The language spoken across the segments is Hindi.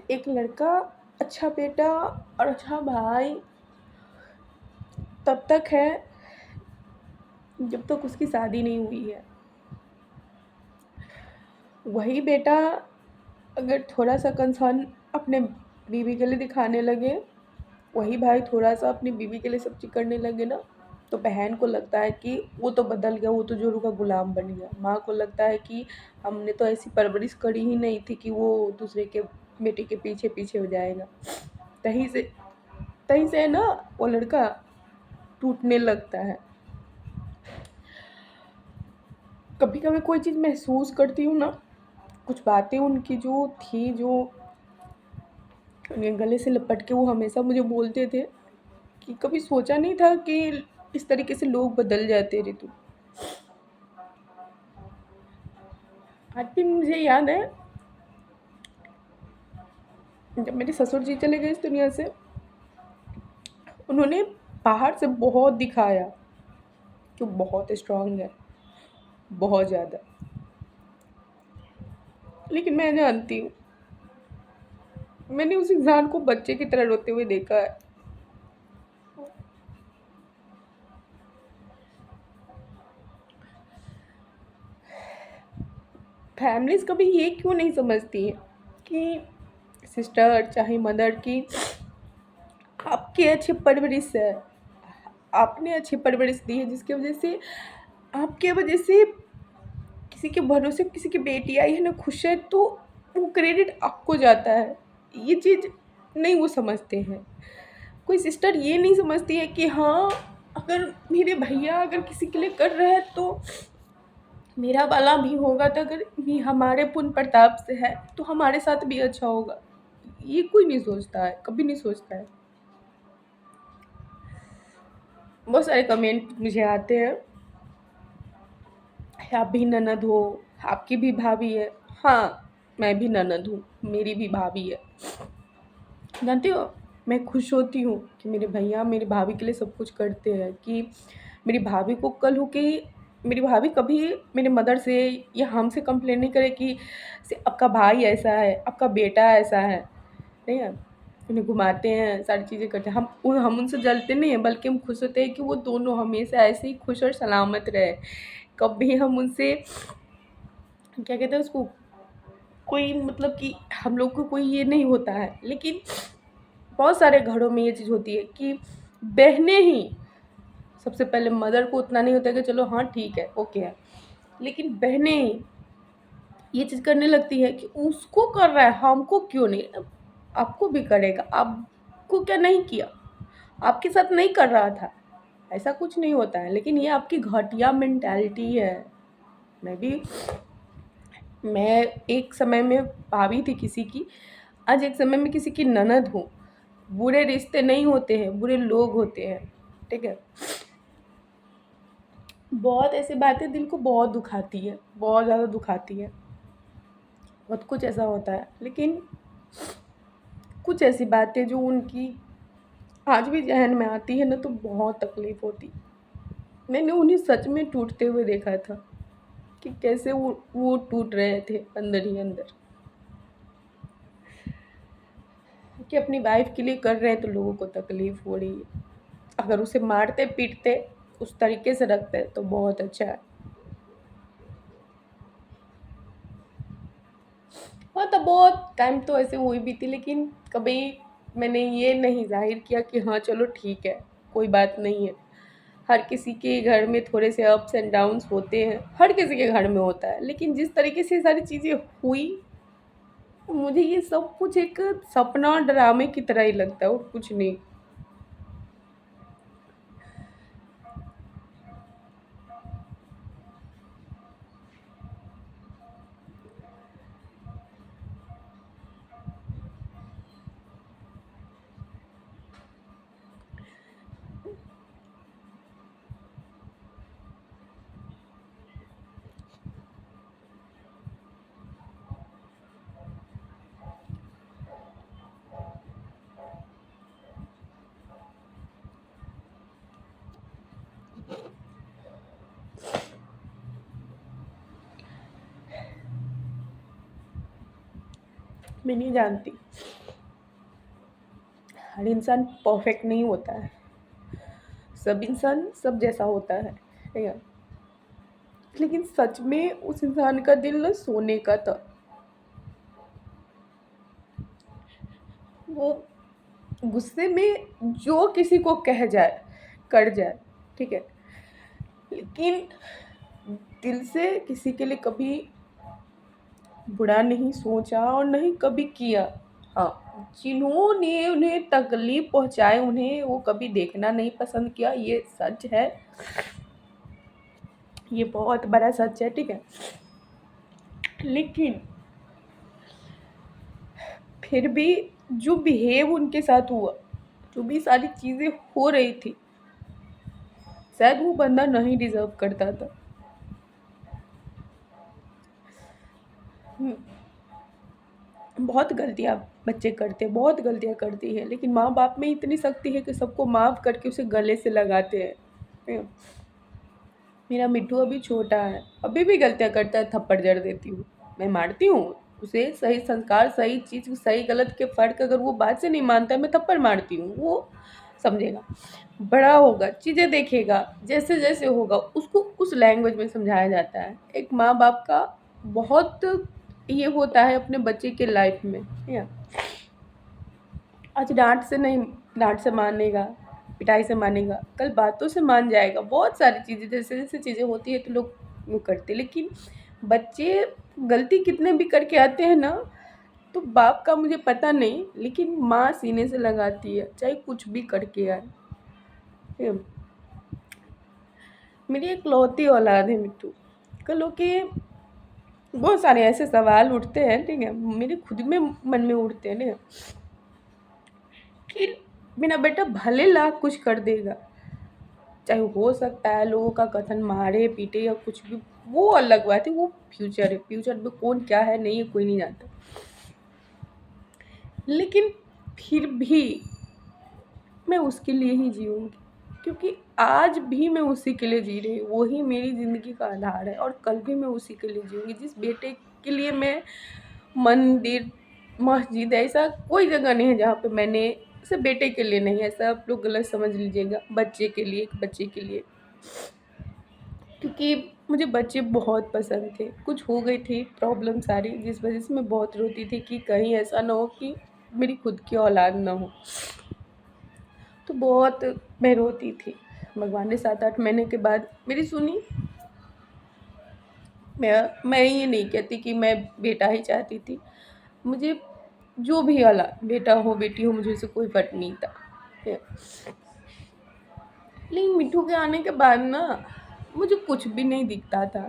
एक लड़का अच्छा बेटा और अच्छा भाई तब तक है जब तक उसकी शादी नहीं हुई है। वही बेटा अगर थोड़ा सा कंसर्न अपने बीवी के लिए दिखाने लगे, वही भाई थोड़ा सा अपनी बीवी के लिए सब चीज़ करने लगे ना, तो बहन को लगता है कि वो तो बदल गया, वो तो जोरू का गुलाम बन गया। माँ को लगता है कि हमने तो ऐसी परवरिश करी ही नहीं थी कि वो दूसरे के बेटे के पीछे पीछे हो जाएगा। तहीं से तहीं से ना वो लड़का टूटने लगता है। कभी कभी कोई चीज़ महसूस करती हूँ ना, कुछ बातें उनकी जो थी, जो उनके गले से लिपट के वो हमेशा मुझे बोलते थे कि कभी सोचा नहीं था कि इस तरीके से लोग बदल जाते ऋतु। आज भी मुझे याद है जब मेरे ससुर जी चले गए इस दुनिया से, उन्होंने बाहर से बहुत दिखाया कि वो बहुत स्ट्रांग है, बहुत ज़्यादा। लेकिन मैं जानती हूँ, मैंने उस इंसान को बच्चे की तरह रोते हुए देखा है। फैमिलीज कभी ये क्यों नहीं समझती है कि सिस्टर चाहे मदर की आपकी अच्छी परवरिश है, आपने अच्छी परवरिश दी है, जिसकी वजह से आपके वजह से किसी के भरोसे किसी की बेटी आई है ना खुश है, तो वो क्रेडिट आपको जाता है। ये चीज़ नहीं वो समझते हैं। कोई सिस्टर ये नहीं समझती है कि हाँ, अगर मेरे भैया अगर किसी के लिए कर रहे हैं तो मेरा वाला भी होगा, तो अगर भी हमारे पुण्य प्रताप से है तो हमारे साथ भी अच्छा होगा। ये कोई नहीं सोचता है, कभी नहीं सोचता है। बहुत सारे कमेंट मुझे आते हैं, आप भी ननद हो, आपकी भी भाभी है। हाँ, मैं भी ननद हूँ, मेरी भी भाभी है। जानते हो, मैं खुश होती हूँ कि मेरे भैया मेरी भाभी के लिए सब कुछ करते हैं, कि मेरी भाभी को कल हो के मेरी भाभी कभी मेरे मदर से या हमसे कंप्लेन नहीं करे कि से आपका भाई ऐसा है, आपका बेटा ऐसा है। नहीं है, उन्हें घुमाते हैं, सारी चीज़ें करते हैं। हम उनसे जलते नहीं हैं, बल्कि हम खुश होते हैं कि वो दोनों हमेशा ऐसे ही खुश और सलामत रहे। कभी हम उनसे क्या कहते हैं उसको, कोई मतलब कि हम लोग को कोई ये नहीं होता है। लेकिन बहुत सारे घरों में ये चीज़ होती है कि बहनें ही सबसे पहले, मदर को उतना नहीं होता है कि चलो हाँ ठीक है, ओके है, लेकिन बहनें ही ये चीज़ करने लगती है कि उसको कर रहा है हमको क्यों नहीं। अब आपको भी करेगा, आपको क्या नहीं किया, आपके साथ नहीं कर रहा था, ऐसा कुछ नहीं होता है। लेकिन ये आपकी घटिया मेंटालिटी है। मैं भी मैं एक समय में भाभी थी किसी की, आज एक समय में किसी की ननद हूँ। बुरे रिश्ते नहीं होते हैं, बुरे लोग होते हैं। ठीक है, बहुत ऐसी बातें दिल को बहुत दुखाती है, बहुत ज़्यादा दुखाती है। बहुत कुछ ऐसा होता है, लेकिन कुछ ऐसी बातें जो उनकी आज भी ज़हन में आती है ना, तो बहुत तकलीफ़ होती। मैंने उन्हें सच में टूटते हुए देखा था कि कैसे वो टूट रहे थे अंदर ही अंदर, कि अपनी वाइफ के लिए कर रहे हैं तो लोगों को तकलीफ़ हो रही है। अगर उसे मारते पीटते उस तरीके से रखते तो बहुत अच्छा है। हाँ, तब बहुत टाइम तो ऐसे हुई भी थी, लेकिन कभी मैंने ये नहीं ज़ाहिर किया कि हाँ चलो ठीक है, कोई बात नहीं है। हर किसी के घर में थोड़े से अप्स एंड डाउन्स होते हैं, हर किसी के घर में होता है। लेकिन जिस तरीके से सारी चीज़ें हुई, मुझे ये सब कुछ एक सपना ड्रामे की तरह ही लगता है, और कुछ नहीं। मैं नहीं जानती, हर इंसान परफेक्ट नहीं होता है, सब इंसान सब जैसा होता है, ठीक है। लेकिन सच में उस इंसान का दिल ना सोने का था। वो गुस्से में जो किसी को कह जाए, कर जाए, ठीक है, लेकिन दिल से किसी के लिए कभी बुरा नहीं सोचा और नहीं कभी किया। हाँ, जिन्होंने उन्हें तकलीफ पहुंचाए उन्हें वो कभी देखना नहीं पसंद किया, ये सच है, ये बहुत बड़ा सच है, ठीक है। लेकिन फिर भी जो बिहेव उनके साथ हुआ, जो भी सारी चीज़ें हो रही थी, शायद वो बंदा नहीं डिजर्व करता था। हम्म, बहुत गलतियाँ बच्चे करते हैं, बहुत गलतियाँ करती हैं, लेकिन माँ बाप में इतनी शक्ति है कि सबको माफ़ करके उसे गले से लगाते हैं, ठीक है? मेरा मिट्टू अभी छोटा है, अभी भी गलतियाँ करता है, थप्पड़ जड़ देती हूँ, मैं मारती हूँ उसे। सही संस्कार, सही चीज़, सही गलत के फ़र्क अगर वो बात से नहीं मानता है, मैं थप्पड़ मारती हूँ, वो समझेगा, बड़ा होगा, चीज़ें देखेगा, जैसे जैसे होगा उसको उस लैंग्वेज में समझाया जाता है। एक माँ बाप का बहुत ये होता है अपने बच्चे के लाइफ में, ठीक है। आज डांट से नहीं, डांट से मानेगा, पिटाई से मानेगा, कल बातों से मान जाएगा, बहुत सारी चीज़ें जैसे जैसे चीज़ें होती है तो लोग वो करते, लेकिन बच्चे गलती कितने भी करके आते हैं ना, तो बाप का मुझे पता नहीं, लेकिन माँ सीने से लगाती है चाहे कुछ भी करके आए, ठीक है? मेरी एक लौती औलाद है मिट्टू। कल के बहुत सारे ऐसे सवाल उठते हैं, ठीक है, मेरे खुद में मन में उठते हैं ना, कि मेरा बेटा भले लाख कुछ कर देगा, चाहे हो सकता है लोगों का कथन मारे पीटे या कुछ भी, वो अलग बात है, वो फ्यूचर है, फ्यूचर में कौन क्या है नहीं है कोई नहीं जानता, लेकिन फिर भी मैं उसके लिए ही जीऊँगी, क्योंकि आज भी मैं उसी के लिए जी रही हूँ, वही मेरी ज़िंदगी का आधार है और कल भी मैं उसी के लिए जीऊँगी। जिस बेटे के लिए मैं मंदिर, मस्जिद, ऐसा कोई जगह नहीं है जहाँ पे मैंने, सिर्फ बेटे के लिए नहीं, ऐसा आप लोग गलत समझ लीजिएगा, बच्चे के लिए, एक बच्चे के लिए, क्योंकि मुझे बच्चे बहुत पसंद थे। कुछ हो गई थी प्रॉब्लम सारी जिस वजह से मैं बहुत रोती थी कि कहीं ऐसा ना हो कि मेरी खुद की औलाद ना हो, तो बहुत मैं रोती थी। भगवान ने 7-8 महीने के बाद मेरी सुनी। मैं ये नहीं कहती कि मैं बेटा ही चाहती थी, मुझे जो भी औलाद, बेटा हो बेटी हो, मुझे उससे कोई फ़र्क नहीं था, ठीक है। लेकिन मिट्टू के आने के बाद ना मुझे कुछ भी नहीं दिखता था।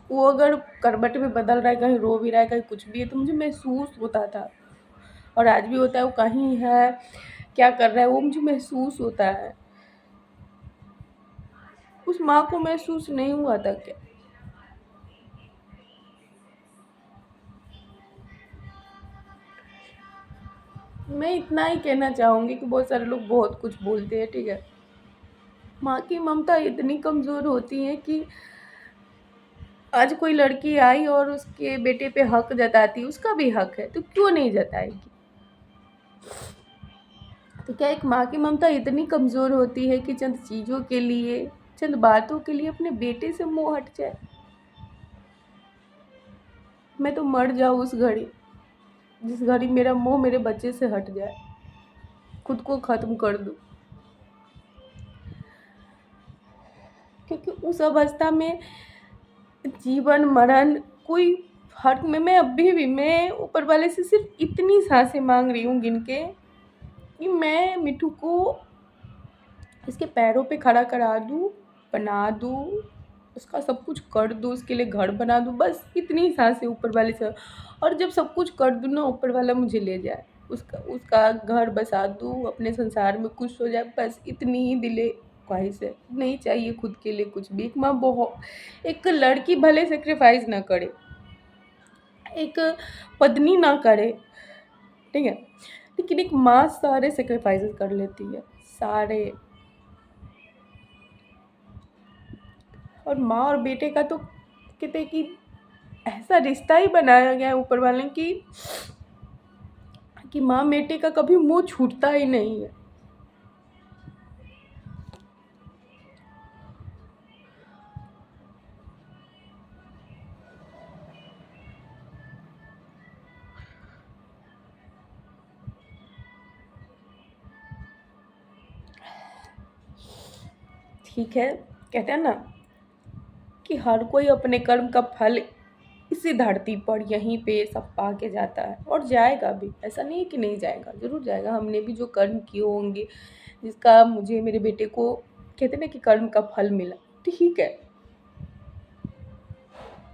वो अगर करवट में बदल रहा है, कहीं रो भी रहा है, कहीं कुछ भी है, तो मुझे महसूस होता था, और आज भी होता है, वो कहीं है, क्या कर रहा है, वो मुझे महसूस होता है। उस माँ को महसूस नहीं हुआ था क्या? मैं इतना ही कहना चाहूँगी कि बहुत सारे लोग बहुत कुछ बोलते हैं, ठीक है। माँ की ममता इतनी कमज़ोर होती है कि आज कोई लड़की आई और उसके बेटे पे हक जताती, उसका भी हक है तो क्यों नहीं जताएगी? तो क्या एक माँ की ममता इतनी कमज़ोर होती है कि चंद चीज़ों के लिए, चंद बातों के लिए अपने बेटे से मुँह हट जाए? मैं तो मर जाऊँ उस घड़ी, जिस घड़ी मेरा मोह मेरे बच्चे से हट जाए, खुद को ख़त्म कर दूँ, क्योंकि उस अवस्था में जीवन मरण कोई फर्क में, मैं अभी भी, मैं ऊपर वाले से सिर्फ इतनी सांसें मांग रही हूँ गिन के, कि मैं मिट्टू को इसके पैरों पे खड़ा करा दूँ, बना दूँ, उसका सब कुछ कर दूँ, उसके लिए घर बना दूँ, बस इतनी सांसें ऊपर वाले से। और जब सब कुछ कर दूँ ना, ऊपर वाला मुझे ले जाए, उसका उसका घर बसा दूँ, अपने संसार में खुश हो जाए, बस इतनी ही दिले ख्वाहिश है, नहीं चाहिए खुद के लिए कुछ भी। एक माँ बहुत, एक लड़की भले सेक्रीफाइस ना करे, एक पत्नी ना करे, ठीक है, लेकिन एक माँ सारे सेक्रीफाइसेस कर लेती है, सारे। और माँ और बेटे का तो कहते हैं कि ऐसा रिश्ता ही बनाया गया है ऊपर वाले की, कि माँ बेटे का कभी मोह छूटता ही नहीं है। ठीक है, कहते हैं ना कि हर कोई अपने कर्म का फल इसी धरती पर यहीं पे सब पा के जाता है और जाएगा भी। ऐसा नहीं है कि नहीं जाएगा, ज़रूर जाएगा। हमने भी जो कर्म किए होंगे, जिसका मुझे मेरे बेटे को कहते हैं ना कि कर्म का फल मिला, ठीक है,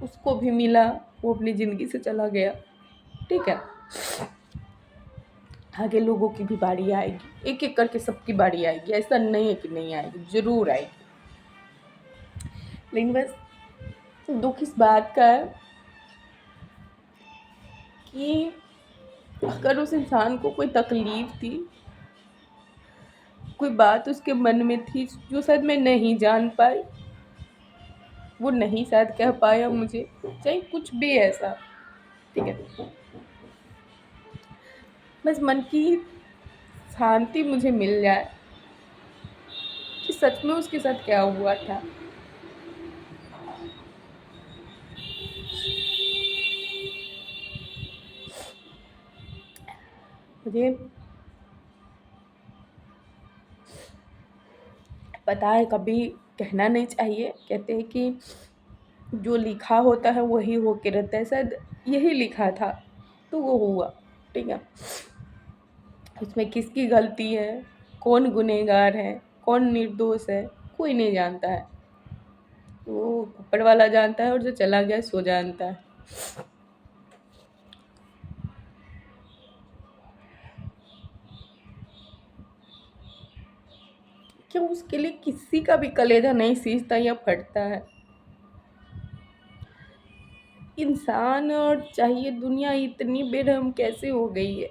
उसको भी मिला, वो अपनी ज़िंदगी से चला गया, ठीक है। आगे लोगों की भी बारी आएगी, एक एक करके सबकी बारी आएगी, ऐसा नहीं है कि नहीं आएगी, ज़रूर आएगी। लेकिन बस दुख इस बात का है कि अगर उस इंसान को कोई तकलीफ़ थी, कोई बात उसके मन में थी जो शायद मैं नहीं जान पाई, वो नहीं शायद कह पाया मुझे, चाहे कुछ भी ऐसा, ठीक है, बस मन की शांति मुझे मिल जाए कि सच में उसके साथ क्या हुआ था। मुझे पता है कभी कहना नहीं चाहिए, कहते हैं कि जो लिखा होता है वही होके रहता है, शायद यही लिखा था तो वो हुआ, ठीक है। इसमें किसकी गलती है, कौन गुनहगार है, कौन निर्दोष है, कोई नहीं जानता है, वो ऊपर वाला जानता है और जो चला गया सो जानता है। क्यों उसके लिए किसी का भी कलेजा नहीं सींचता या फटता है। इंसान और चाहिए दुनिया इतनी बेरहम कैसे हो गई है।